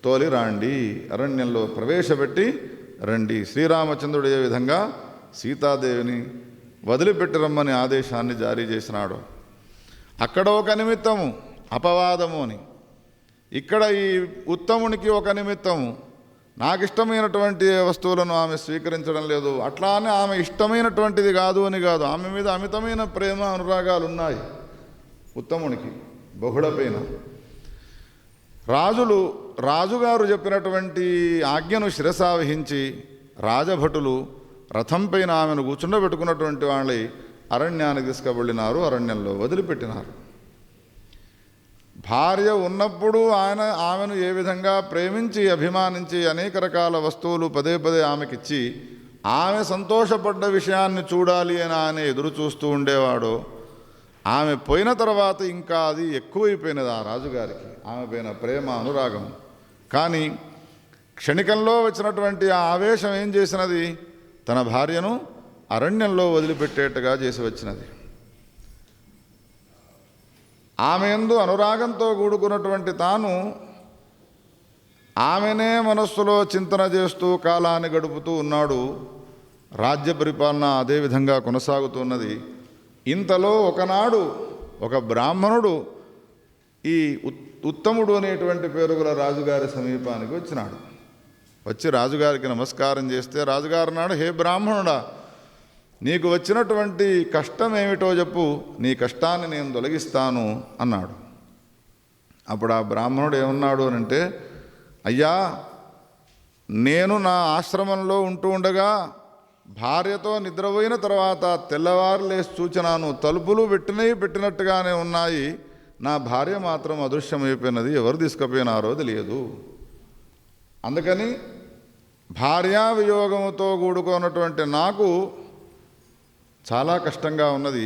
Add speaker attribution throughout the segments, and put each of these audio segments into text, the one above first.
Speaker 1: తోలి రాండి, అరణ్యంలో ప్రవేశపెట్టి రండి. శ్రీరామచంద్రుడు ఏ విధంగా సీతాదేవిని వదిలిపెట్టి రమ్మని ఆదేశాన్ని జారీ చేసినాడు. అక్కడ ఒక నిమిత్తము అపవాదము అని, ఇక్కడ ఈ ఉత్తమునికి ఒక నిమిత్తము. నాకు ఇష్టమైనటువంటి వస్తువులను ఆమె స్వీకరించడం లేదు, అట్లానే ఆమె ఇష్టమైనటువంటిది కాదు అని కాదు, ఆమె మీద అమితమైన ప్రేమ అనురాగాలు ఉన్నాయి ఉత్తమునికి బహుళపైన. రాజుగారు చెప్పినటువంటి ఆజ్ఞను శిరసావహించి రాజభటులు రథం పైన ఆమెను కూర్చుండబెట్టుకున్నటువంటి వాళ్ళై అరణ్యానికి తీసుకువెళ్ళినారు, అరణ్యంలో వదిలిపెట్టినారు. భార్య ఉన్నప్పుడు ఆమెను ఏ విధంగా ప్రేమించి అభిమానించి అనేక రకాల వస్తువులు పదే పదే ఆమెకిచ్చి ఆమె సంతోషపడ్డ విషయాన్ని చూడాలి అని ఆయన ఎదురు చూస్తూ ఉండేవాడు. ఆమె పోయిన తర్వాత ఇంకా అది ఎక్కువైపోయినది ఆ రాజుగారికి, ఆమె పైన ప్రేమ అనురాగం. కానీ క్షణికంలో వచ్చినటువంటి ఆ ఆవేశం ఏం చేసినది, తన భార్యను అరణ్యంలో వదిలిపెట్టేట్టుగా చేసి వచ్చినది. ఆమె యందు అనురాగంతో కూడుకున్నటువంటి తాను ఆమెనే మనస్సులో చింతన చేస్తూ కాలాన్ని గడుపుతూ ఉన్నాడు. రాజ్య పరిపాలన అదేవిధంగా కొనసాగుతున్నది. ఇంతలో ఒకనాడు ఒక బ్రాహ్మణుడు ఈ ఉత్తముడు అనేటువంటి పేరు గల రాజుగారి సమీపానికి వచ్చినాడు. వచ్చి రాజుగారికి నమస్కారం చేస్తే రాజుగారు అన్నాడు, హే బ్రాహ్మణుడా, నీకు వచ్చినటువంటి కష్టం ఏమిటో చెప్పు, నీ కష్టాన్ని నేను తొలగిస్తాను అన్నాడు. అప్పుడు ఆ బ్రాహ్మణుడు ఏమన్నాడు అనంటే, అయ్యా, నేను నా ఆశ్రమంలో ఉంటూ ఉండగా భార్యతో నిద్రపోయిన తర్వాత తెల్లవారు లేచి చూచినాను, తలుపులు పెట్టినట్టుగానే ఉన్నాయి, నా భార్య మాత్రం అదృశ్యమైపోయినది, ఎవరు తీసుకుపోయినారో తెలియదు. అందుకని భార్యా వియోగముతో కూడుకున్నటువంటి నాకు చాలా కష్టంగా ఉన్నది,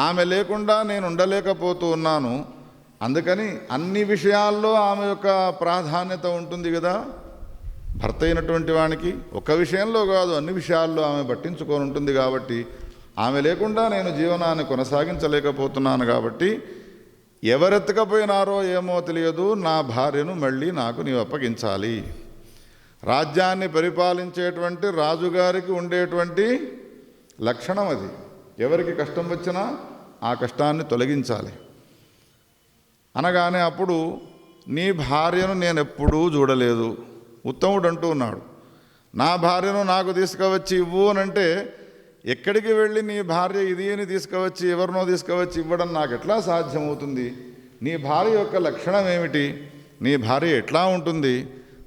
Speaker 1: ఆమె లేకుండా నేను ఉండలేకపోతూ ఉన్నాను. అందుకని అన్ని విషయాల్లో ఆమె యొక్క ప్రాధాన్యత ఉంటుంది కదా భర్త అయినటువంటి వానికి. ఒక విషయంలో కాదు, అన్ని విషయాల్లో ఆమె పట్టించుకొని ఉంటుంది. కాబట్టి ఆమె లేకుండా నేను జీవనాన్ని కొనసాగించలేకపోతున్నాను. కాబట్టి ఎవరెత్తకపోయినారో ఏమో తెలియదు, నా భార్యను మళ్ళీ నాకు నీవు అప్పగించాలి. రాజ్యాన్ని పరిపాలించేటువంటి రాజుగారికి ఉండేటువంటి లక్షణం అది. ఎవరికి కష్టం వచ్చినా ఆ కష్టాన్ని తొలగించాలి. అనగానే అప్పుడు నీ భార్యను నేను ఎప్పుడూ చూడలేదు, ఉత్తముడు అంటూ ఉన్నాడు. నా భార్యను నాకు తీసుకువచ్చి ఇవ్వు అనంటే ఎక్కడికి వెళ్ళి నీ భార్య ఇది అని తీసుకువచ్చి ఎవరినో తీసుకువచ్చి ఇవ్వడం నాకు ఎట్లా సాధ్యమవుతుంది? నీ భార్య యొక్క లక్షణం ఏమిటి, నీ భార్య ఎట్లా ఉంటుంది,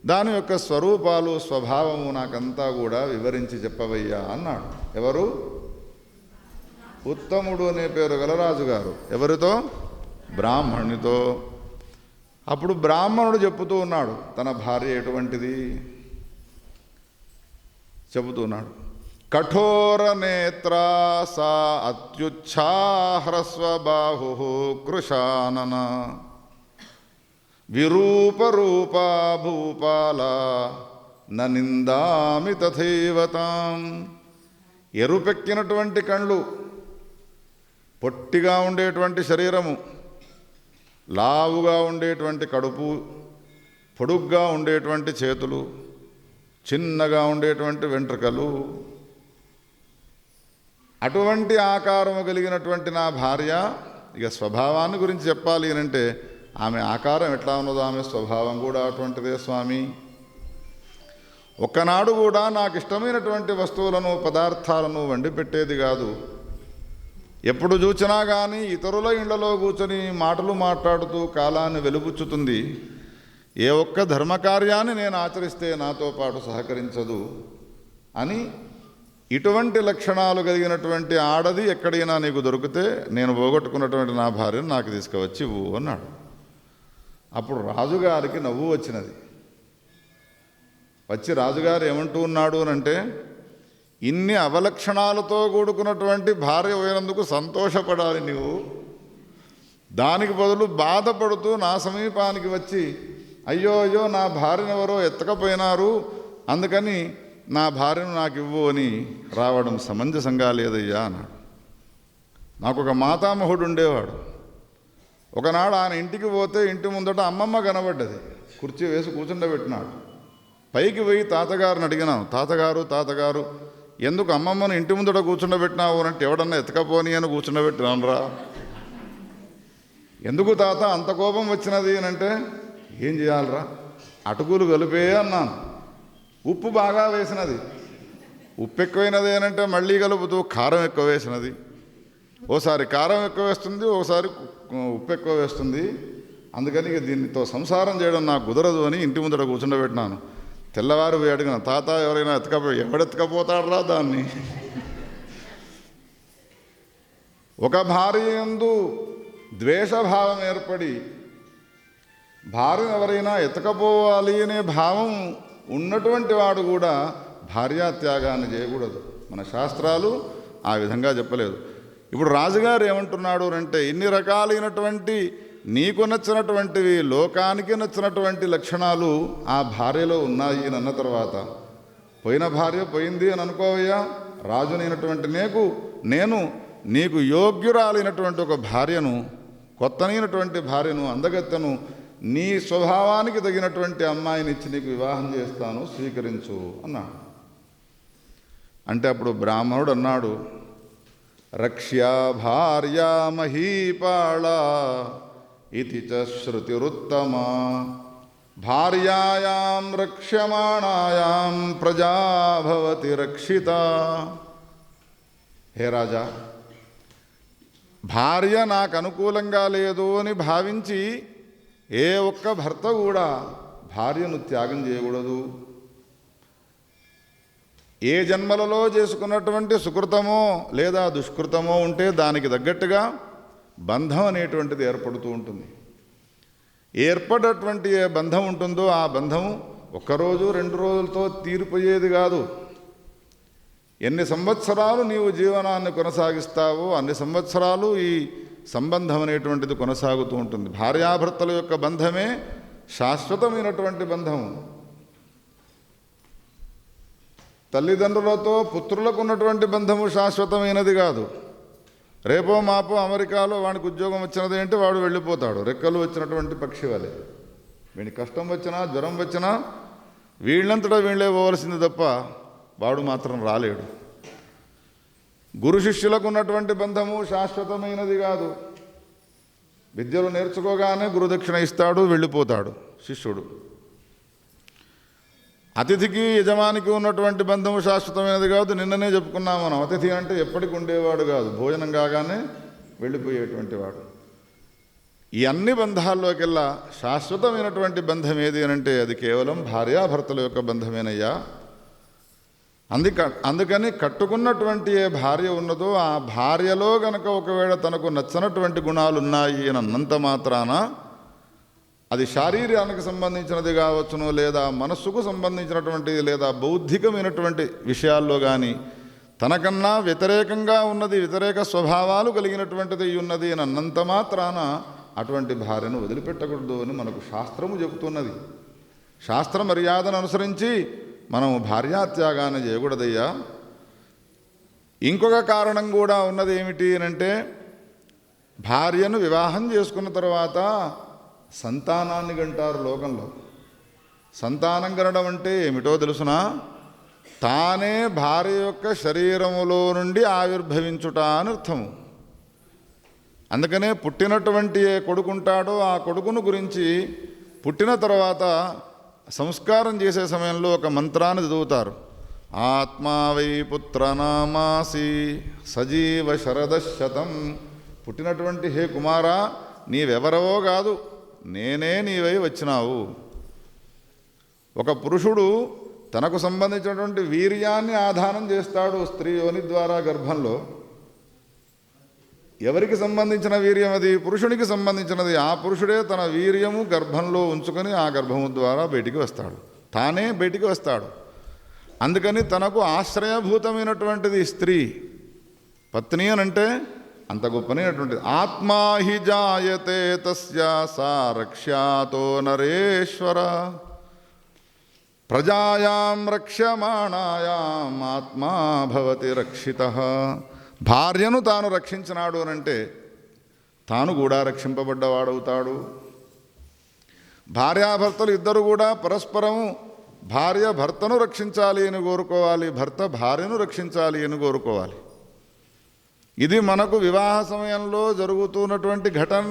Speaker 1: దాని యొక్క స్వరూపాలు స్వభావము నాకంతా కూడా వివరించి చెప్పవయ్యా అన్నాడు. ఎవరు? ఉత్తముడు అనే పేరు గల రాజుగారు. ఎవరితో? బ్రాహ్మణునితో. అప్పుడు బ్రాహ్మణుడు చెబుతూ ఉన్నాడు తన భార్య ఎటువంటిది చెబుతున్నాడు. కఠోర నేత్రా సా అత్యుచ్ఛాహ్రస్వబాహు కృశానన విరూపరూపా భూపాల నిందామి తథైవతాం. ఎరుపెక్కినటువంటి కళ్ళు, పొట్టిగా ఉండేటువంటి శరీరము, లావుగా ఉండేటువంటి కడుపు, పొడుగ్గా ఉండేటువంటి చేతులు, చిన్నగా ఉండేటువంటి వెంట్రుకలు, అటువంటి ఆకారము కలిగినటువంటి నా భార్య. ఇక స్వభావాన్ని గురించి చెప్పాలి అంటే ఆమె ఆకారం ఎట్లా ఉన్నదో ఆమె స్వభావం కూడా అటువంటిదే స్వామి. ఒక్కనాడు కూడా నాకు ఇష్టమైనటువంటి వస్తువులను పదార్థాలను వండి పెట్టేది కాదు. ఎప్పుడు చూచినా కానీ ఇతరుల ఇళ్లలో కూర్చొని మాటలు మాట్లాడుతూ కాలాన్ని వెలుబుచ్చుతుంది. ఏ ఒక్క ధర్మకార్యాన్ని నేను ఆచరిస్తే నాతో పాటు సహకరించదు అని ఇటువంటి లక్షణాలు కలిగినటువంటి ఆడది ఎక్కడైనా నీకు దొరికితే నేను పోగొట్టుకున్నటువంటి నా భార్యను నాకు తీసుకువచ్చి ఇవ్వు అన్నాడు. అప్పుడు రాజుగారికి నవ్వు వచ్చినది. వచ్చి రాజుగారు ఏమంటూ ఉన్నాడు అంటే, ఇన్ని అవలక్షణాలతో కూడుకున్నటువంటి భార్య పోయినందుకు సంతోషపడాలి నీవు, దానికి బదులు బాధపడుతూ నా సమీపానికి వచ్చి అయ్యో అయ్యో నా భార్యను ఎవరో ఎత్తకపోయినారు, అందుకని నా భార్యను నాకు ఇవ్వు అని రావడం సమంజసంగా లేదయ్యా అన్నాడు. నాకు ఒక మాతామహుడు ఉండేవాడు. ఒకనాడు ఆయన ఇంటికి పోతే ఇంటి ముందట అమ్మమ్మ కనబడ్డది కుర్చీ వేసి కూర్చుండబెట్టినాడు. పైకి పోయి తాతగారిని అడిగినాం, తాతగారు ఎందుకు అమ్మమ్మను ఇంటి ముందట కూర్చుండబెట్టినావు అంటే, ఎవడన్నా ఎతకపోని అని కూర్చుండబెట్టినానురా. ఎందుకు తాత అంత కోపం వచ్చినది అని అంటే, ఏం చేయాలరా, అటుకులు కలిపే అన్నాను. ఉప్పు బాగా వేసినది, ఉప్పు ఎక్కువైనది అంటే మళ్ళీ కలుపుతూ కారం ఎక్కువ వేసినది. ఓసారి కారం ఎక్కువ వేస్తుంది, ఓసారి ఉప్పు ఎక్కువ వేస్తుంది. అందుకని దీనితో సంసారం చేయడం నాకు కుదరదు అని ఇంటి ముందర కూర్చుండబెట్టినాను. తెల్లవారు పోయి అడిగిన, తాత ఎవరైనా ఎవడెత్తుకపోతాడరా దాన్ని. ఒక భార్య యందు ద్వేషభావం ఏర్పడి భార్యను ఎవరైనా ఎత్తకపోవాలి అనే భావం ఉన్నటువంటి వాడు కూడా భార్యాత్యాగాన్ని చేయకూడదు. మన శాస్త్రాలు ఆ విధంగా చెప్పలేదు. ఇప్పుడు రాజుగారు ఏమంటున్నాడు అంటే, ఇన్ని రకాలైనటువంటి నీకు నచ్చినటువంటివి, లోకానికి నచ్చినటువంటి లక్షణాలు ఆ భార్యలో ఉన్నాయి అని అన్న తర్వాత, పోయిన భార్య పోయింది అని అనుకోవయ్యా, రాజునైనటువంటి నేను నీకు యోగ్యురాలైనటువంటి ఒక భార్యను, కొత్తనైనటువంటి భార్యను, అందగత్తెను, నీ స్వభావానికి తగినటువంటి అమ్మాయిని ఇచ్చి నీకు వివాహం చేస్తాను, స్వీకరించు అన్నాడు. అంటే అప్పుడు బ్రాహ్మణుడు అన్నాడు, రక్ష్యా భార్యా మహీపాళ ఇతి చ శృతిరుత్తమా భార్యాయాం రక్ష్యమాణాయాం ప్రజా భవతి రక్షిత. హే రాజా, భార్య నాకు అనుకూలంగా లేదు అని భావించి ఏ ఒక్క భర్త కూడా భార్యను త్యాగం చేయకూడదు. ఏ జన్మలలో చేసుకున్నటువంటి సుకృతమో లేదా దుష్కృతమో ఉంటే దానికి తగ్గట్టుగా బంధం అనేటువంటిది ఏర్పడుతూ ఉంటుంది. ఏర్పడేటువంటి ఏ బంధం ఉంటుందో ఆ బంధం ఒక్కరోజు 2 రోజులతో తీరిపోయేది కాదు. ఎన్ని సంవత్సరాలు నీవు జీవనాన్ని కొనసాగిస్తావో అన్ని సంవత్సరాలు ఈ సంబంధం అనేటువంటిది కొనసాగుతూ ఉంటుంది. భార్యాభర్తల యొక్క బంధమే శాశ్వతమైనటువంటి బంధం. తల్లిదండ్రులతో పుత్రులకు ఉన్నటువంటి బంధము శాశ్వతమైనది కాదు. రేపో మాపో అమెరికాలో వాడికి ఉద్యోగం వచ్చినది అంటే వాడు వెళ్ళిపోతాడు, రెక్కలు వచ్చినటువంటి పక్షి వలె. వీడికి కష్టం వచ్చినా జ్వరం వచ్చినా వీళ్ళంతటా వీళ్ళే పోవలసింది తప్ప వాడు మాత్రం రాలేడు. గురు శిష్యులకు ఉన్నటువంటి బంధము శాశ్వతమైనది కాదు. విద్యలు నేర్చుకోగానే గురుదక్షిణ ఇస్తాడు, వెళ్ళిపోతాడు శిష్యుడు. అతిథికి యజమానికి ఉన్నటువంటి బంధము శాశ్వతమైనది కాదు. నిన్ననే చెప్పుకున్నాం మనం, అతిథి అంటే ఎప్పటికి ఉండేవాడు కాదు, భోజనం కాగానే వెళ్ళిపోయేటువంటి వాడు. ఈ అన్ని బంధాల్లోకెల్లా శాశ్వతమైనటువంటి బంధం ఏది అనంటే అది కేవలం భార్యాభర్తల యొక్క బంధమేనయ్యా. అందుకని కట్టుకున్నటువంటి ఏ భార్య ఉన్నదో ఆ భార్యలో గనక ఒకవేళ తనకు నచ్చనటువంటి గుణాలు ఉన్నాయి అని అన్నంత మాత్రాన అది శారీరానికి సంబంధించినది కావచ్చును, లేదా మనస్సుకు సంబంధించినటువంటిది, లేదా బౌద్ధికమైనటువంటి విషయాల్లో కానీ తనకన్నా వ్యతిరేకంగా ఉన్నది, వ్యతిరేక స్వభావాలు కలిగినటువంటిది ఉన్నది అని అన్నంత మాత్రాన అటువంటి భార్యను వదిలిపెట్టకూడదు అని మనకు శాస్త్రము చెబుతున్నది. శాస్త్ర మర్యాదను అనుసరించి మనం భార్యాత్యాగాన్ని చేయకూడదయ్యా. ఇంకొక కారణం కూడా ఉన్నది ఏమిటి అంటే, భార్యను వివాహం చేసుకున్న తర్వాత సంతానాన్ని కంటారు లోకంలో. సంతానం కనడం అంటే ఏమిటో తెలుసునా? తానే భార్య యొక్క శరీరములో నుండి ఆవిర్భవించుట అని అర్థము. అందుకనే పుట్టినటువంటి ఏ కొడుకుంటాడో ఆ కొడుకును గురించి పుట్టిన తర్వాత సంస్కారం చేసే సమయంలో ఒక మంత్రాన్ని చదువుతారు. ఆత్మా వై పుత్రనామాసి సజీవ శరదశతం. పుట్టినటువంటి హే కుమారా, నీవెవరవో కాదు, నేనే నీవై వచ్చినావు. ఒక పురుషుడు తనకు సంబంధించినటువంటి వీర్యాన్ని ఆధానం చేస్తాడు స్త్రీ యోని ద్వారా గర్భంలో. ఎవరికి సంబంధించిన వీర్యం అది? పురుషునికి సంబంధించినది. ఆ పురుషుడే తన వీర్యము గర్భంలో ఉంచుకొని ఆ గర్భము ద్వారా బయటికి వస్తాడు, తానే బయటికి వస్తాడు. అందుకని తనకు ఆశ్రయభూతమైనటువంటిది స్త్రీ. పత్ని అనంటే అంత గొప్పనైనటువంటిది. ఆత్మా హి జాయతే తస్యా సా రక్ష్యాతో నరేశ్వర ప్రజాయాం రక్ష్యమాణాయాం ఆత్మా భవతి రక్షితః. భార్యను తాను రక్షించినాడు అనంటే తాను కూడా రక్షింపబడ్డవాడవుతాడు. భార్యాభర్తలు ఇద్దరు కూడా పరస్పరము భార్య భర్తను రక్షించాలి అని కోరుకోవాలి, భర్త భార్యను రక్షించాలి అని కోరుకోవాలి. ఇది మనకు వివాహ సమయంలో జరుగుతున్నటువంటి ఘటన.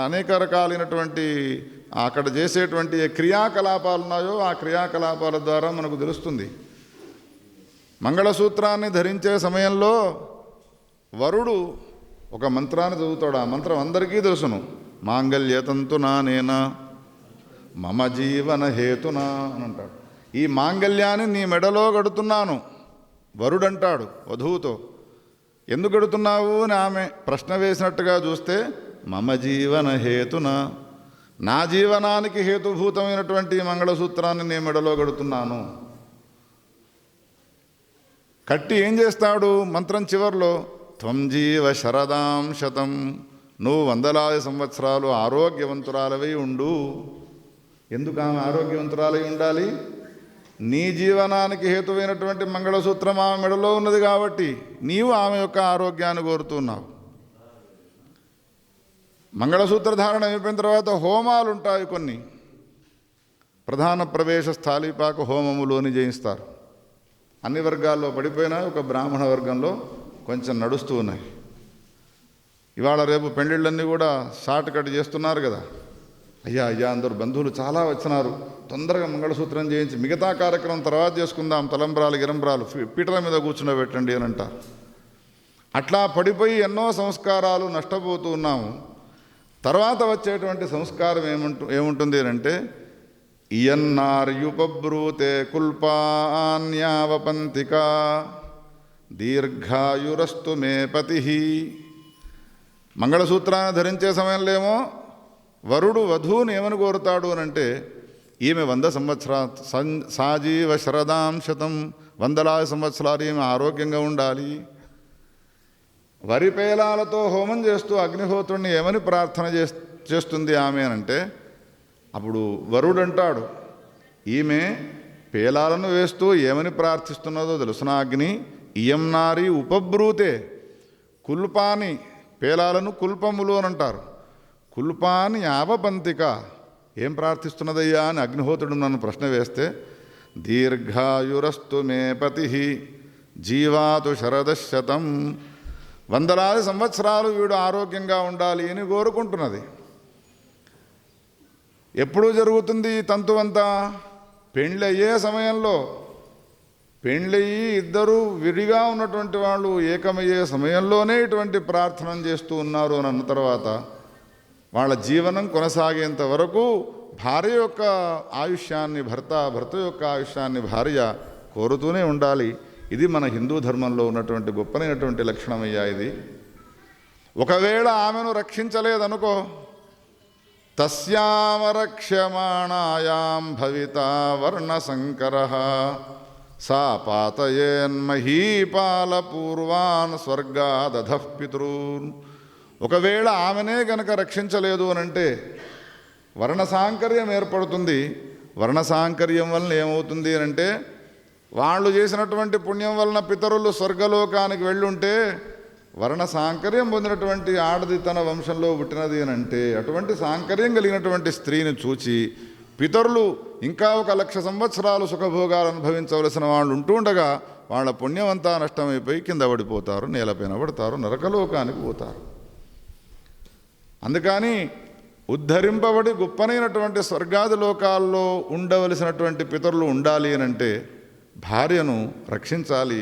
Speaker 1: అనేక రకాలైనటువంటి అక్కడ చేసేటువంటి ఏ క్రియాకలాపాలు ఉన్నాయో ఆ క్రియాకలాపాల ద్వారా మనకు తెలుస్తుంది. మంగళసూత్రాన్ని ధరించే సమయంలో వరుడు ఒక మంత్రాన్ని చదువుతాడు. ఆ మంత్రం అందరికీ తెలుసును. మాంగళ్యతంతునా నేనా మమ జీవన హేతునా అని అంటాడు. ఈ మాంగళ్యాన్ని నీ మెడలో కడుతున్నాను వరుడంటాడు వధువుతో. ఎందుకు కడుతున్నావు అని ఆమె ప్రశ్న వేసినట్టుగా చూస్తే, మమ జీవన హేతున, నా జీవనానికి హేతుభూతమైనటువంటి మంగళసూత్రాన్ని నేను మెడలో కడుతున్నాను. కట్టి ఏం చేస్తాడు మంత్రం చివర్లో, త్వం జీవ శరదాం శతం, నువ్వు 100 సంవత్సరాలు ఆరోగ్యవంతురాలవై ఉండు. ఎందుకు ఆమె ఆరోగ్యవంతురాలై ఉండాలి? నీ జీవనానికి హేతువైనటువంటి మంగళసూత్రం ఆమె మెడలో ఉన్నది కాబట్టి నీవు ఆమె యొక్క ఆరోగ్యాన్ని కోరుతున్నావు. మంగళసూత్ర ధారణ అయిపోయిన తర్వాత హోమాలు ఉంటాయి కొన్ని. ప్రధాన ప్రవేశ స్థాళీపాక హోమములోని చేయిస్తారు. అన్ని వర్గాల్లో పడిపోయినా ఒక బ్రాహ్మణ వర్గంలో కొంచెం నడుస్తూ ఉన్నాయి. ఇవాళ రేపు పెళ్ళిళ్ళన్నీ కూడా షార్ట్ కట్ చేస్తున్నారు కదా. అయ్యా అందరు బంధువులు చాలా వచ్చినారు, తొందరగా మంగళసూత్రం చేయించి మిగతా కార్యక్రమం తర్వాత చేసుకుందాం, తలంబ్రాలు గిరంబ్రాలు పీటల మీద కూర్చుండబెట్టండి అని అంటారు. అట్లా పడిపోయి ఎన్నో సంస్కారాలు నష్టపోతూ ఉన్నాము. తర్వాత వచ్చేటువంటి సంస్కారం ఏముంటుంది అంటే, ఇయన్నార్యుపబ్రూతే కుల్పాన్యావపంతిక దీర్ఘాయురస్తు మే పతి. మంగళసూత్రాన్ని ధరించే సమయంలో ఏమో వరుడు వధువుని ఏమని కోరుతాడు అని అంటే, ఈమె 100 సంవత్సరాలు సాజీవ శరదాం శతం, 100 సంవత్సరాలు ఈమె ఆరోగ్యంగా ఉండాలి. వరి పేలాలతో హోమం చేస్తూ అగ్నిహోత్రుడిని ఏమని ప్రార్థన చేస్తుంది ఆమె అంటే, అప్పుడు వరుడు అంటాడు, ఈమె పేలాలను వేస్తూ ఏమని ప్రార్థిస్తున్నదో తెలుసునా అగ్ని, ఇయం నారి ఉపబ్రూతే, కుల్పాని పేలాలను కుల్పములు అని అంటారు, కుల్పాని యావపంతిక, ఏం ప్రార్థిస్తున్నదయ్యా అని అగ్నిహోత్రుడు నన్ను ప్రశ్న వేస్తే, దీర్ఘాయురస్తు మే పతి జీవాతు శరదశతం, 100 సంవత్సరాలు వీడు ఆరోగ్యంగా ఉండాలి అని కోరుకుంటున్నది. ఎప్పుడు జరుగుతుంది ఈ తంతువంతా? పెళ్ళి అయ్యే సమయంలో. పెళ్ళయి ఇద్దరు విడిగా ఉన్నటువంటి వాళ్ళు ఏకమయ్యే సమయంలోనే ఇటువంటి ప్రార్థన చేస్తూ ఉన్నారు అని అన్న తర్వాత వాళ్ళ జీవనం కొనసాగేంత వరకు భార్య యొక్క ఆయుష్యాన్ని భర్త యొక్క ఆయుష్యాన్ని భార్య కోరుతూనే ఉండాలి. ఇది మన హిందూ ధర్మంలో ఉన్నటువంటి గొప్పనైనటువంటి లక్షణమయ్యా ఇది. ఒకవేళ ఆమెను రక్షించలేదనుకో, తస్యామరక్ష్యమాణాయాం భవితా వర్ణశంకరః సా పాతయేన్మహీపాల పూర్వాన్ స్వర్గాదధః పితॄన్. ఒకవేళ ఆమెనే గనక రక్షించలేదు అనంటే వర్ణసాంకర్యం ఏర్పడుతుంది. వర్ణసాంకర్యం వలన ఏమవుతుంది అనంటే, వాళ్ళు చేసినటువంటి పుణ్యం వలన పితరులు స్వర్గలోకానికి వెళ్ళుంటే వర్ణ సాంకర్యం పొందినటువంటి ఆడది తన వంశంలో పుట్టినది అని అంటే, అటువంటి సాంకర్యం కలిగినటువంటి స్త్రీని చూచి పితరులు ఇంకా 1,00,000 సంవత్సరాలు సుఖభోగాలు అనుభవించవలసిన వాళ్ళు ఉంటుండగా వాళ్ళ పుణ్యం అంతా నష్టమైపోయి కింద పడిపోతారు, నేలపైన పడతారు, నరకలోకానికి పోతారు. అందుకని ఉద్ధరింపబడి గొప్పనైనటువంటి స్వర్గాది లోకాల్లో ఉండవలసినటువంటి పితరులు ఉండాలి అని అంటే భార్యను రక్షించాలి.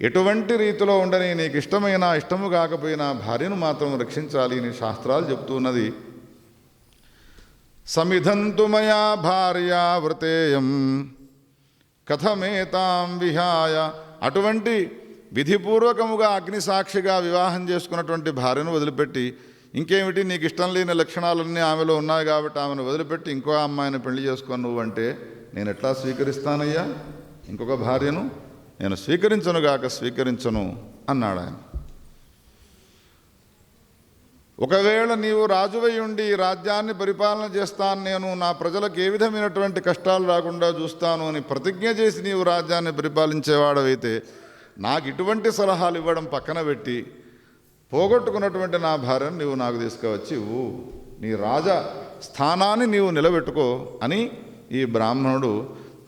Speaker 1: ఎటువంటి రీతిలో ఉండని, నీకు ఇష్టమైనా ఇష్టము కాకపోయినా భార్యను మాత్రం రక్షించాలి అని శాస్త్రాలు చెప్తున్నది. సమిధంతు మయా భార్యా వృతేయం కథమేతాం విహాయ. అటువంటి విధిపూర్వకముగా అగ్నిసాక్షిగా వివాహం చేసుకున్నటువంటి భార్యను వదిలిపెట్టి, ఇంకేమిటి నీకు ఇష్టం లేని లక్షణాలన్నీ ఆమెలో ఉన్నాయి కాబట్టి ఆమెను వదిలిపెట్టి ఇంకో అమ్మాయిని పెళ్లి చేసుకొని నువ్వంటే నేను ఎట్లా స్వీకరిస్తానయ్యా? ఇంకొక భార్యను నేను స్వీకరించను అన్నాడు ఆయన. ఒకవేళ నీవు రాజువై ఉండి రాజ్యాన్ని పరిపాలన చేస్తాను, నేను నా ప్రజలకు ఏ విధమైనటువంటి కష్టాలు రాకుండా చూస్తాను అని ప్రతిజ్ఞ చేసి నీవు రాజ్యాన్ని పరిపాలించేవాడవైతే నాకు ఇటువంటి సలహాలు ఇవ్వడం పక్కన పెట్టి, పోగొట్టుకున్నటువంటి నా భార్యను నీవు నాకు తీసుకువచ్చి ఇవ్వు, నీ రాజ స్థానాన్ని నీవు నిలబెట్టుకో అని ఈ బ్రాహ్మణుడు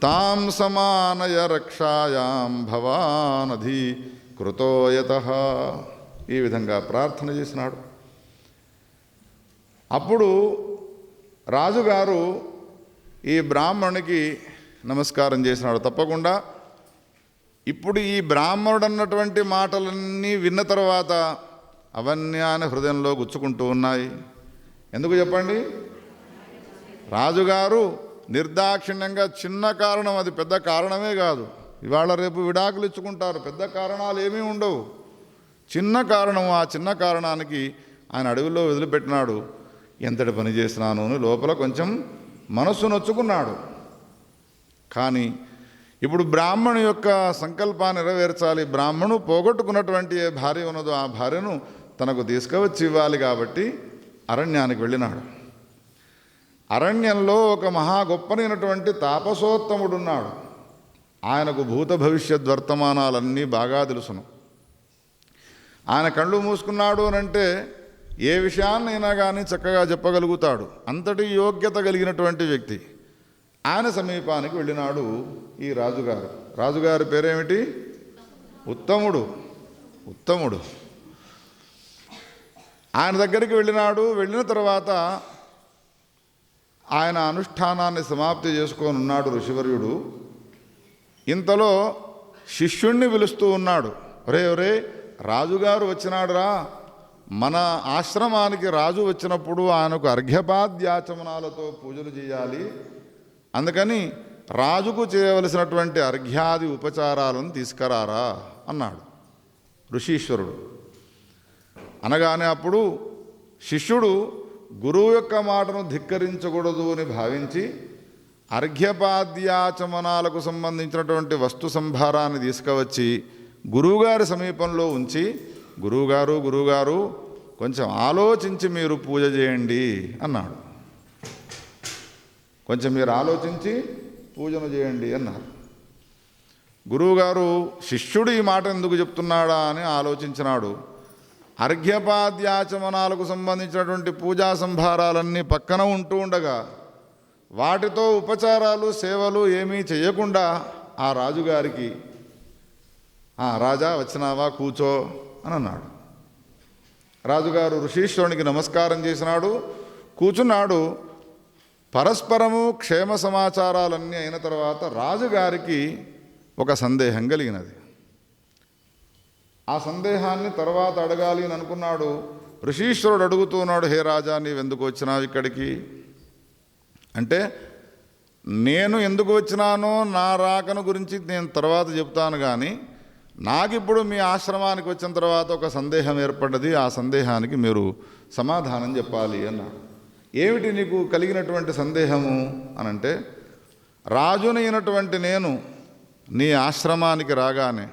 Speaker 1: తాం సమానయ రక్షాయాం భవానధి కృతోయతః ఈ విధంగా ప్రార్థన చేసినాడు. అప్పుడు రాజుగారు ఈ బ్రాహ్మణునికి నమస్కారం చేసినాడు. తప్పకుండా ఇప్పుడు ఈ బ్రాహ్మణుడు అన్నటువంటి మాటలన్నీ విన్న తర్వాత అవన్నీ ఆయన హృదయంలో గుచ్చుకుంటూ ఉన్నాయి. ఎందుకు చెప్పండి? రాజుగారు నిర్దాక్షిణ్యంగా చిన్న కారణం, అది పెద్ద కారణమే కాదు. ఇవాళ రేపు విడాకులు ఇచ్చుకుంటారు, పెద్ద కారణాలు ఏమీ ఉండవు. చిన్న కారణం, ఆ చిన్న కారణానికి ఆయన అడవిలో వదిలిపెట్టినాడు. ఎంతటి పని చేసినాను అని లోపల కొంచెం మనస్సు నొచ్చుకున్నాడు. కానీ ఇప్పుడు బ్రాహ్మణు యొక్క సంకల్పాన్ని నెరవేర్చాలి. బ్రాహ్మణు పోగొట్టుకున్నటువంటి ఏ భార్య ఉన్నదో ఆ భార్యను తనకు తీసుకువచ్చి ఇవ్వాలి. కాబట్టి అరణ్యానికి వెళ్ళినాడు. అరణ్యంలో ఒక మహా గొప్పనైనటువంటి తాపసోత్తముడున్నాడు. ఆయనకు భూత భవిష్యత్ వర్తమానాలన్నీ బాగా తెలుసును. ఆయన కళ్ళు మూసుకున్నాడు అనంటే ఏ విషయాన్నైనా కానీ చక్కగా చెప్పగలుగుతాడు. అంతటి యోగ్యత కలిగినటువంటి వ్యక్తి. ఆయన సమీపానికి వెళ్ళినాడు ఈ రాజుగారు. రాజుగారి పేరేమిటి? ఉత్తముడు. ఉత్తముడు ఆయన దగ్గరికి వెళ్ళినాడు. వెళ్ళిన తర్వాత ఆయన అనుష్ఠానాన్ని సమాప్తి చేసుకొని ఉన్నాడు ఋషివర్యుడు. ఇంతలో శిష్యుణ్ణి పిలుస్తూ ఉన్నాడు. ఒరే ఒరే, రాజుగారు వచ్చినాడురా. మన ఆశ్రమానికి రాజు వచ్చినప్పుడు ఆయనకు అర్ఘ్యపాద్యాచమనాలతో పూజలు చేయాలి. అందుకని రాజుకు చేయవలసినటువంటి అర్ఘ్యాది ఉపచారాలను తీసుకురారా అన్నాడు ఋషీశ్వరుడు. అనగానే అప్పుడు శిష్యుడు గురువు యొక్క మాటను ధిక్కరించకూడదు అని భావించి అర్ఘ్యపాద్యాచమనాలకు సంబంధించినటువంటి వస్తు సంభారాన్ని తీసుకువచ్చి గురువుగారి సమీపంలో ఉంచి, గురువుగారు కొంచెం ఆలోచించి మీరు పూజ చేయండి అన్నాడు. కొంచెం మీరు ఆలోచించి పూజను చేయండి అన్నారు. గురువుగారు శిష్యుడు ఈ మాట ఎందుకు చెప్తున్నాడా అని ఆలోచించినాడు. అర్ఘ్యపాద్యాచమనాలకు సంబంధించినటువంటి పూజా సంభారాలన్నీ పక్కన ఉంటూ ఉండగా వాటితో ఉపచారాలు సేవలు ఏమీ చేయకుండా ఆ రాజుగారికి రాజా వచ్చినావా, కూర్చో అని అన్నాడు. రాజుగారు ఋషీశ్వరునికి నమస్కారం చేసినాడు, కూర్చున్నాడు. పరస్పరము క్షేమ సమాచారాలన్నీ అయిన తర్వాత రాజుగారికి ఒక సందేహం కలిగినది. ఆ సందేహాన్ని తర్వాత అడగాలి అని అనుకున్నాడు. ఋషీశ్వరుడు అడుగుతున్నాడు, హే రాజా, నీవెందుకు వచ్చినావు ఇక్కడికి అంటే, నేను ఎందుకు వచ్చినానో నా రాకను గురించి నేను తర్వాత చెప్తాను, కానీ నాకిప్పుడు మీ ఆశ్రమానికి వచ్చిన తర్వాత ఒక సందేహం ఏర్పడ్డది. ఆ సందేహానికి మీరు సమాధానం చెప్పాలి అన్నాడు. ఏమిటి నీకు కలిగినటువంటి సందేహము అనంటే, రాజునైనటువంటి నేను నీ ఆశ్రమానికి రాగానే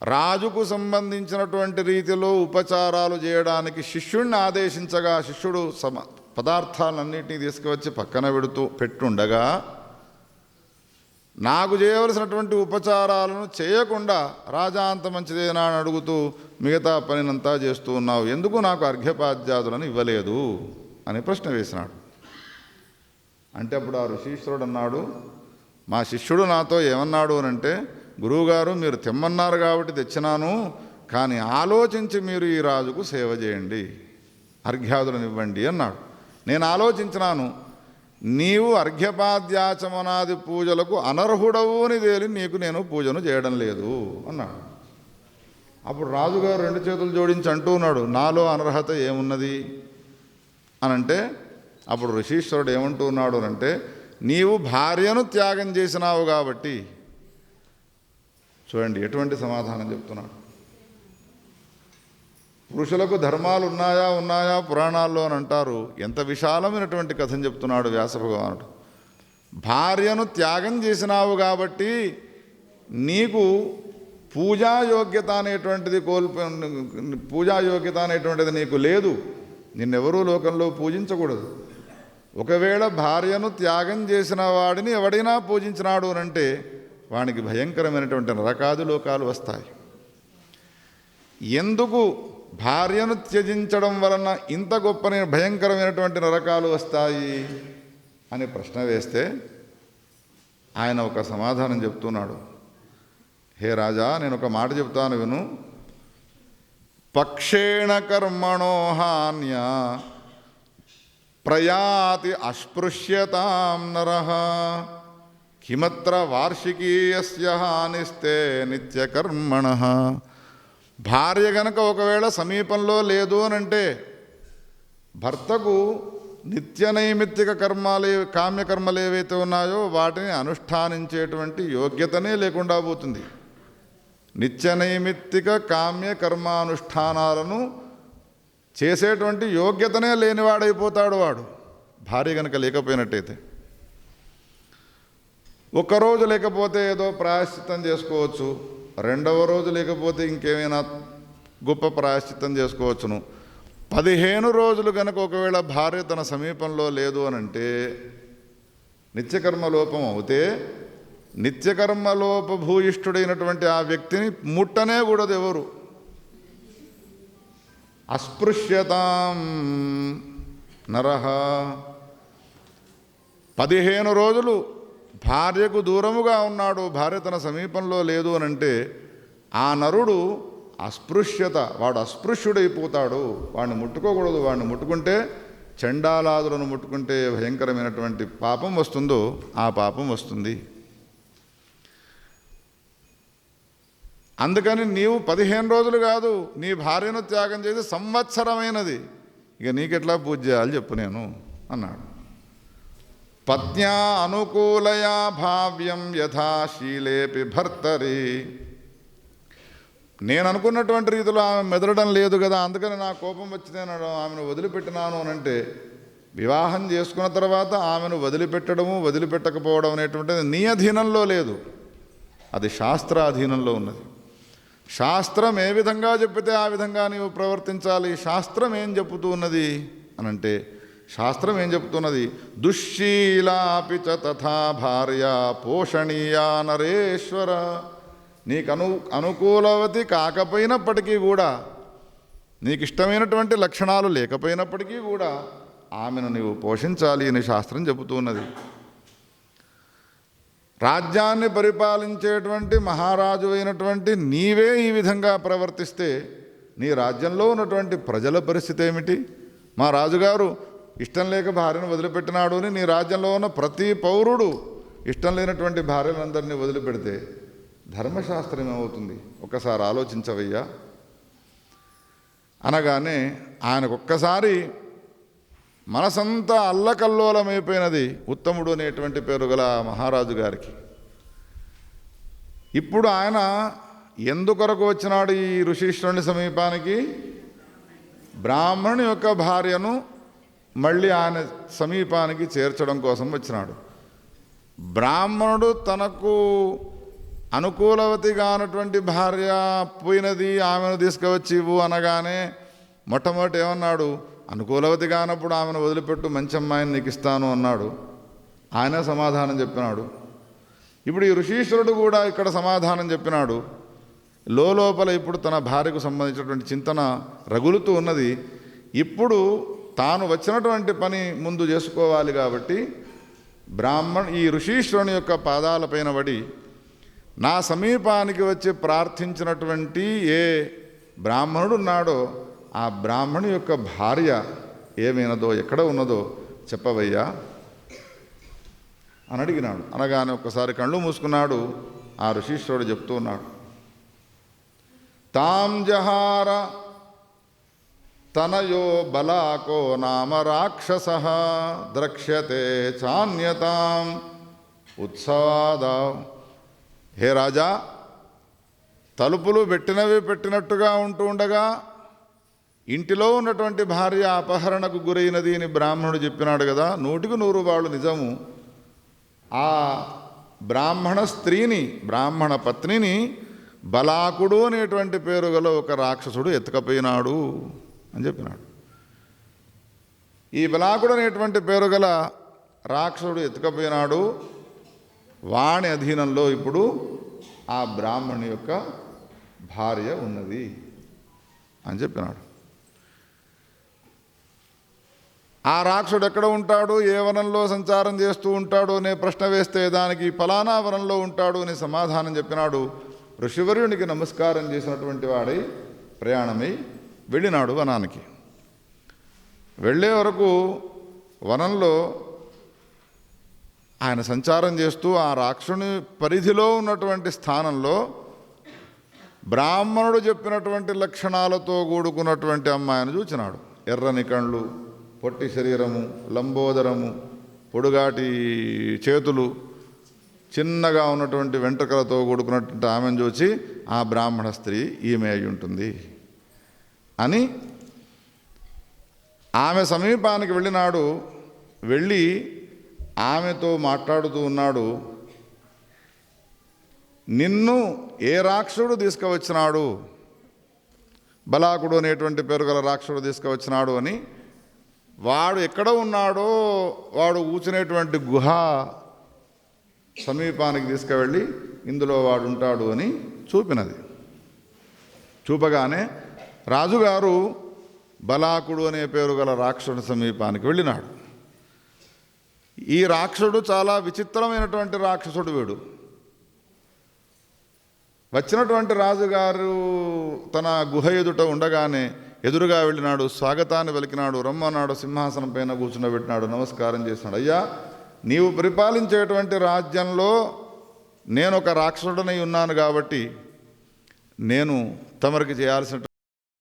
Speaker 1: రాజుకు సంబంధించినటువంటి రీతిలో ఉపచారాలు చేయడానికి శిష్యుణ్ణి ఆదేశించగా శిష్యుడు పదార్థాలన్నింటినీ తీసుకువచ్చి పక్కన పెట్టుండగా నాకు చేయవలసినటువంటి ఉపచారాలను చేయకుండా రాజా అంత మంచిదేనా అని అడుగుతూ మిగతా పనినంతా చేస్తూ ఉన్నావు, ఎందుకు నాకు అర్ఘ్యపాద్యాదులను ఇవ్వలేదు అని ప్రశ్న వేసినాడు. అంటే అప్పుడు ఆ ఋషీశ్వరుడు అన్నాడు, మా శిష్యుడు నాతో ఏమన్నాడు అనంటే, గురువుగారు మీరు తెమ్మన్నారు కాబట్టి తెచ్చినాను, కానీ ఆలోచించి మీరు ఈ రాజుకు సేవ చేయండి, అర్ఘ్యాదులను ఇవ్వండి అన్నాడు. నేను ఆలోచించినాను, నీవు అర్ఘ్యపాద్యాచమనాది పూజలకు అనర్హుడవు అని తేలి నీకు నేను పూజను చేయడం లేదు అన్నాడు. అప్పుడు రాజుగారు రెండు చేతులు జోడించి అంటూ ఉన్నాడు, నాలో అనర్హత ఏమున్నది అనంటే, అప్పుడు ఋషీశ్వరుడు ఏమంటూ ఉన్నాడు అంటే, నీవు భార్యను త్యాగం చేసినావు కాబట్టి. చూడండి ఎటువంటి సమాధానం చెప్తున్నాడు. పురుషులకు ధర్మాలు ఉన్నాయా పురాణాల్లో అని అంటారు. ఎంత విశాలమైనటువంటి కథను చెప్తున్నాడు వ్యాస భగవానుడు. భార్యను త్యాగం చేసినావు కాబట్టి నీకు పూజాయోగ్యత అనేటువంటిది నీకు లేదు. నిన్నెవరూ లోకంలో పూజించకూడదు. ఒకవేళ భార్యను త్యాగం చేసిన వాడిని ఎవడైనా పూజించినాడు అనంటే వానికి భయంకరమైనటువంటి నరకాది లోకాలు వస్తాయి. ఎందుకు భార్యను త్యజించడం వలన ఇంత గొప్ప భయంకరమైనటువంటి నరకాలు వస్తాయి అని ప్రశ్న వేస్తే ఆయన ఒక సమాధానం చెప్తున్నాడు. హే రాజా, నేను ఒక మాట చెప్తాను విను. పక్షేణ కర్మణో హాన్య ప్రయాతి అస్పృశ్యతాం నరః కిమత్ర వార్షికీయస్య హానిస్తే నిత్యకర్మణః. భార్య గనక ఒకవేళ సమీపంలో లేదు అనంటే భర్తకు నిత్య నైమిత్తిక కామ్యకర్మలు ఏవైతే ఉన్నాయో వాటిని అనుష్ఠానించేటువంటి యోగ్యతనే లేకుండా పోతుంది. నిత్య నైమిత్తిక కామ్యకర్మానుష్ఠానాలను చేసేటువంటి యోగ్యతనే లేనివాడైపోతాడు వాడు, భార్య గనక లేకపోయినట్టయితే. ఒక్కరోజు లేకపోతే ఏదో ప్రాయశ్చిత్తం చేసుకోవచ్చు, రెండవ రోజు లేకపోతే ఇంకేమైనా గొప్ప ప్రాయశ్చిత్తం చేసుకోవచ్చును. 15 రోజులు కనుక ఒకవేళ భార్య తన సమీపంలో లేదు అనంటే నిత్యకర్మలోపం అవుతే నిత్యకర్మలోపభూయిష్ఠుడైనటువంటి ఆ వ్యక్తిని ముట్టనే కూడదు ఎవరు. అస్పృశ్యతాం నరః. 15 రోజులు భార్యకు దూరముగా ఉన్నాడు, భార్య తన సమీపంలో లేదు అనంటే ఆ నరుడు అస్పృశ్యత, వాడు అస్పృశ్యుడైపోతాడు. వాడిని ముట్టుకోకూడదు. వాడిని ముట్టుకుంటే చండాలాదులను ముట్టుకుంటే భయంకరమైనటువంటి పాపం వస్తుందో ఆ పాపం వస్తుంది. అందుకని నీవు 15 రోజులు కాదు, నీ భార్యను త్యాగం చేసి సంవత్సరమైనది, ఇక నీకెట్లా పూజ చేయాలి చెప్పు నేను అన్నాడు. పత్న్యా అనుకూలయా భావ్యం యథాశీలేపి భర్తరి. నేను అనుకున్నటువంటి రీతిలో ఆమె మెదలడం లేదు కదా, అందుకని నా కోపం వచ్చి నేను ఆమెను వదిలిపెట్టినాను అనంటే వివాహం చేసుకున్న తర్వాత ఆమెను వదిలిపెట్టడము వదిలిపెట్టకపోవడం అనేటువంటిది నీ అధీనంలో లేదు, అది శాస్త్ర అధీనంలో ఉన్నది. శాస్త్రం ఏ విధంగా చెప్పితే ఆ విధంగా నీవు ప్రవర్తించాలి. శాస్త్రం ఏం చెబుతూ ఉన్నది అనంటే శాస్త్రం ఏం చెప్తున్నది, దుశ్శీలాపి చ తథా భార్య పోషణీయా నరేశ్వర. నీకు అనుకూలవతి కాకపోయినప్పటికీ కూడా, నీకు ఇష్టమైనటువంటి లక్షణాలు లేకపోయినప్పటికీ కూడా ఆమెను నీవు పోషించాలి అని శాస్త్రం చెబుతున్నది. రాజ్యాన్ని పరిపాలించేటువంటి మహారాజు అయినటువంటి నీవే ఈ విధంగా ప్రవర్తిస్తే నీ రాజ్యంలో ఉన్నటువంటి ప్రజల పరిస్థితి ఏమిటి? మా రాజుగారు ఇష్టం లేక భార్యను వదిలిపెట్టినాడు అని నీ రాజ్యంలో ఉన్న ప్రతి పౌరుడు ఇష్టం లేనటువంటి భార్యలందరినీ వదిలిపెడితే ధర్మశాస్త్రం ఏమవుతుంది? ఒక్కసారి ఆలోచించవయ్యా అనగానే ఆయనకొక్కసారి మనసంతా అల్లకల్లోలమైపోయినది ఉత్తముడు అనేటువంటి పేరు గల మహారాజు గారికి. ఇప్పుడు ఆయన ఎందుకొరకు వచ్చినాడు ఈ ఋషీశ్వరుని సమీపానికి? బ్రాహ్మణుని యొక్క భార్యను మళ్ళీ ఆయన సమీపానికి చేర్చడం కోసం వచ్చినాడు. బ్రాహ్మణుడు తనకు అనుకూలవతిగా ఉన్నటువంటి భార్య పోయినది, ఆమెను తీసుకువచ్చి ఇవ్వు అనగానే మొట్టమొదటి ఏమన్నాడు? అనుకూలవతి కానప్పుడు ఆమెను వదిలిపెట్టు, మంచి అమ్మాయిని నీకు ఇస్తాను అన్నాడు. ఆయన సమాధానం చెప్పినాడు. ఇప్పుడు ఈ ఋషీశ్వరుడు కూడా ఇక్కడ సమాధానం చెప్పినాడు. లోపల ఇప్పుడు తన భార్యకు సంబంధించినటువంటి చింతన రగులుతూ ఉన్నది. ఇప్పుడు తాను వచ్చినటువంటి పని ముందు చేసుకోవాలి కాబట్టి ఈ ఋషీశ్వరుని యొక్క పాదాలపైన పడి నా సమీపానికి వచ్చి ప్రార్థించినటువంటి ఏ బ్రాహ్మణుడు ఉన్నాడో ఆ బ్రాహ్మణు యొక్క భార్య ఏమైనదో, ఎక్కడ ఉన్నదో చెప్పవయ్యా అని అడిగినాడు. అనగానే ఒక్కసారి కళ్ళు మూసుకున్నాడు. ఆ ఋషీశ్వరుడు చెప్తూ ఉన్నాడు, తాం జహార తనయో బలాకో నామ రాక్షస ద్రక్ష్యతే చాన్యతాం ఉత్సవాదా. హే రాజా, తలుపులు పెట్టినవి పెట్టినట్టుగా ఉంటూ ఉండగా ఇంటిలో ఉన్నటువంటి భార్య అపహరణకు గురైనది అని బ్రాహ్మణుడు చెప్పినాడు కదా, 100% నిజము. ఆ బ్రాహ్మణ స్త్రీని, బ్రాహ్మణ పత్నిని బలాకుడు అనేటువంటి పేరు గల ఒక రాక్షసుడు ఎత్తుకపోయినాడు అని చెప్పినాడు. ఈ బలాకుడు అనేటువంటి పేరు గల రాక్షసుడు ఎత్తుకపోయినాడు. వాణి అధీనంలో ఇప్పుడు ఆ బ్రాహ్మణుని యొక్క భార్య ఉన్నది అని చెప్పినాడు. ఆ రాక్షసుడు ఎక్కడ ఉంటాడు, ఏ వనంలో సంచారం చేస్తూ ఉంటాడు అనే ప్రశ్న వేస్తే దానికి ఫలానా వనంలో ఉంటాడు అని సమాధానం చెప్పినాడు. ఋషివర్యునికి నమస్కారం చేసినటువంటి వాడై ప్రయాణమై వెళ్ళినాడు వనానికి. వెళ్ళే వరకు వనంలో ఆయన సంచారం చేస్తూ ఆ రాక్షసుని పరిధిలో ఉన్నటువంటి స్థానంలో బ్రాహ్మణుడు చెప్పినటువంటి లక్షణాలతో కూడుకున్నటువంటి అమ్మాయిని చూచినాడు. ఎర్రని కళ్ళు, పొట్టి శరీరము, లంబోదరము, పొడుగాటి చేతులు, చిన్నగా ఉన్నటువంటి వెంట్రుకలతో కూడుకున్నటువంటి ఆమెను చూచి ఆ బ్రాహ్మణ స్త్రీ ఈమె అయి ఉంటుంది అని ఆమె సమీపానికి వెళ్ళినాడు. వెళ్ళి ఆమెతో మాట్లాడుతూ ఉన్నాడు. నిన్ను ఏ రాక్షసుడు తీసుకువచ్చినాడు, బలాకుడు అనేటువంటి పేరు గల రాక్షసుడు తీసుకువచ్చినాడు అని, వాడు ఎక్కడ ఉన్నాడో వాడు కూర్చునేటువంటి గుహ సమీపానికి తీసుకువెళ్ళి ఇందులో వాడు ఉంటాడు అని చూపినది. చూపగానే రాజుగారు బలాకుడు అనే పేరు గల రాక్షసుడి సమీపానికి వెళ్ళినాడు. ఈ రాక్షసుడు చాలా విచిత్రమైనటువంటి రాక్షసుడు. వీడు వచ్చినటువంటి రాజుగారు తన గుహ ఎదుట ఉండగానే ఎదురుగా వెళ్ళినాడు, స్వాగతాన్ని పలికినాడు, రమ్మన్నాడు, సింహాసనం పైన కూర్చుండబెట్టినాడు, నమస్కారం చేసినాడు. అయ్యా, నీవు పరిపాలించేటువంటి రాజ్యంలో నేను ఒక రాక్షసుడనై ఉన్నాను కాబట్టి నేను తమరికి చేయాల్సినటువంటి